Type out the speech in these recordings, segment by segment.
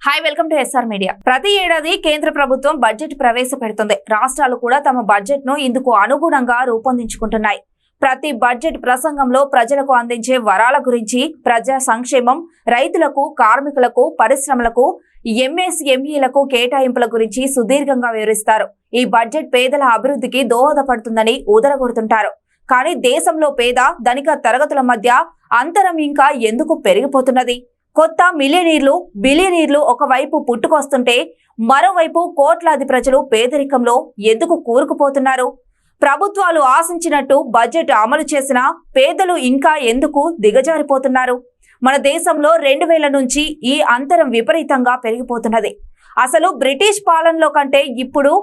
Hi welcome to SR media. ప్రతి ఏడాది కేంద్ర ప్రభుత్వం బడ్జెట్ ప్రవేశపెడుతుంది. రాష్ట్రాలు కూడా తమ బడ్జెట్ ను ఇందుకు అనుగుణంగా రూపొందించుకుంటున్నాయి. ప్రతి బడ్జెట్ ప్రసంగంలో ప్రజలకు అందించే వరాల గురించి, ప్రజా సంక్షేమం, రైతులకు, కార్మికులకు, పరిశ్రమలకు, ఎంఎస్ఎంఈలకు కేటాయింపుల గురించి సుదీర్ఘంగా వివరిస్తారు. ఈ బడ్జెట్ పేదల అభివృద్ధికి దోహదపడుతుందని ఊదరగొడుతుంటారు. కానీ దేశంలో పేద, ధనిక తరగతుల మధ్య అంతరం ఇంకా ఎందుకు పెరిగిపోతున్నది? కొత్త మిలియనీర్లు, బిలియనీర్లు ఒకవైపు పుట్టుకొస్తుంటే మరోవైపు కోట్లాది ప్రజలు పేదరికంలో ఎందుకు కూరుకుపోతున్నారు? ప్రభుత్వాలు ఆశించినట్టు బడ్జెట్ అమలు చేసినా పేదలు ఇంకా ఎందుకు దిగజారిపోతున్నారు? మన దేశంలో 2000 నుంచి ఈ అంతరం విపరీతంగా పెరిగిపోతున్నది. అసలు బ్రిటిష్ పాలనలో కంటే ఇప్పుడు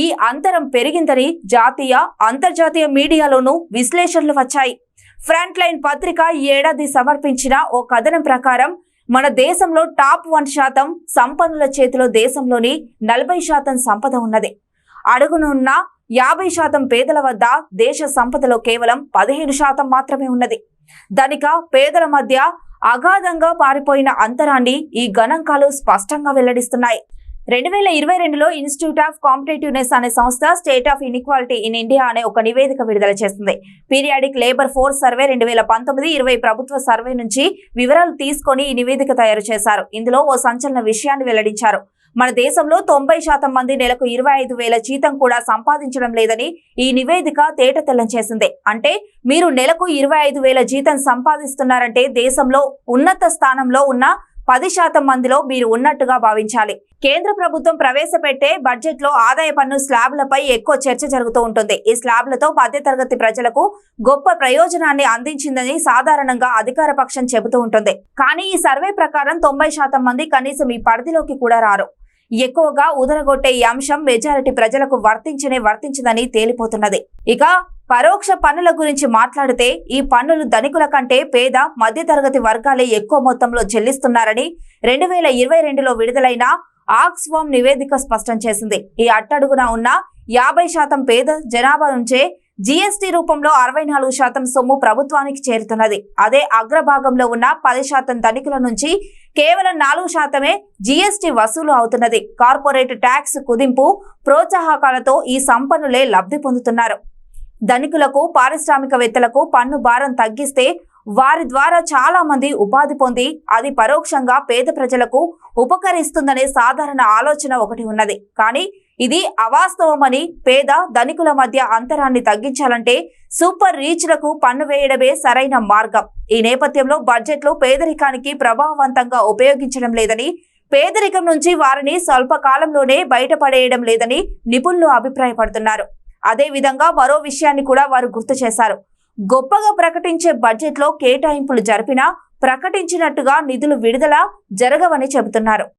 ఈ అంతరం పెరిగిందని జాతీయ, అంతర్జాతీయ మీడియాలోనూ విశ్లేషణలు వచ్చాయి. ఫ్రంట్ లైన్ పత్రిక ఈ ఏడాది సమర్పించిన ఓ కథనం ప్రకారం మన దేశంలో టాప్ 1% సంపన్నుల చేతిలో దేశంలోని 40% సంపద ఉన్నది. అడుగునున్న 50% పేదల వద్ద దేశ సంపదలో కేవలం 15% మాత్రమే ఉన్నది. ధనిక, పేదల మధ్య అగాధంగా పారిపోయిన అంతరాన్ని ఈ గణాంకాలు స్పష్టంగా వెల్లడిస్తున్నాయి. 2022లో ఇన్స్టిట్యూట్ ఆఫ్ కాంపిటేటివ్నెస్ అనే సంస్థ state of inequality in India అనే ఒక నివేదిక విడుదల చేసింది. పీరియాడిక్ లేబర్ ఫోర్స్ సర్వే 2019-20 ప్రభుత్వ సర్వే నుంచి వివరాలు తీసుకొని ఈ నివేదిక తయారు చేశారు. ఇందులో ఓ సంచలన విషయాన్ని వెల్లడించారు. మన దేశంలో 90% మంది నెలకు 25,000 జీతం కూడా సంపాదించడం లేదని ఈ నివేదిక తేటతెల్లం చేసింది. అంటే మీరు నెలకు 25,000 జీతం సంపాదిస్తున్నారంటే దేశంలో ఉన్నత స్థానంలో ఉన్న 10% మందిలో మీరు ఉన్నట్టుగా భావించాలి. కేంద్ర ప్రభుత్వం ప్రవేశపెట్టే బడ్జెట్ లో ఆదాయ పన్ను స్లాబ్లపై ఎక్కువ చర్చ జరుగుతూ ఉంటుంది. ఈ స్లాబ్లతో మధ్యతరగతి ప్రజలకు గొప్ప ప్రయోజనాన్ని అందించిందని సాధారణంగా అధికార పక్షం చెబుతూ ఉంటుంది. కానీ ఈ సర్వే ప్రకారం 90% మంది కనీసం ఈ పరిధిలోకి కూడా రారు. ఎక్కువగా ఉదరగొట్టే ఈ అంశం మెజారిటీ ప్రజలకు వర్తించదని తేలిపోతున్నది. ఇక పరోక్ష పన్నుల గురించి మాట్లాడితే ఈ పన్నులు ధనికుల కంటే పేద, మధ్యతరగతి వర్గాలే ఎక్కువ మొత్తంలో చెల్లిస్తున్నారని 2022లో విడుదలైన ఆక్స్ఫామ్ నివేదిక స్పష్టం చేసింది. ఈ అట్టడుగున ఉన్న 50% పేద జనాభా నుంచే జీఎస్టీ రూపంలో 64% సొమ్ము ప్రభుత్వానికి చేరుతున్నది. అదే అగ్రభాగంలో ఉన్న 10% ధనికుల నుంచి కేవలం 4% జీఎస్టీ వసూలు అవుతున్నది. కార్పొరేట్ ట్యాక్స్ కుదింపు ప్రోత్సాహకాలతో ఈ సంపన్నులే లబ్ధి పొందుతున్నారు. ధనికులకు, పారిశ్రామికవేత్తలకు పన్ను భారం తగ్గిస్తే వారి ద్వారా చాలా మంది ఉపాధి పొంది అది పరోక్షంగా పేద ప్రజలకు ఉపకరిస్తుందనే సాధారణ ఆలోచన ఒకటి ఉన్నది. కానీ ఇది అవాస్తవమని, పేద, ధనికుల మధ్య అంతరాన్ని తగ్గించాలంటే సూపర్ రీచ్లకు పన్ను వేయడమే సరైన మార్గం. ఈ నేపథ్యంలో బడ్జెట్లో పేదరికానికి ప్రభావవంతంగా ఉపయోగించడం లేదని, పేదరికం నుంచి వారిని స్వల్పకాలంలోనే బయటపడేయడం లేదని నిపుణులు అభిప్రాయపడుతున్నారు. అదే విధంగా మరో విషయాన్ని కూడా వారు గుర్తు చేశారు. గొప్పగా ప్రకటించే బడ్జెట్లో కేటాయింపులు జరిపినా ప్రకటించినట్టుగా నిధులు విడుదల జరగవని చెబుతున్నారు.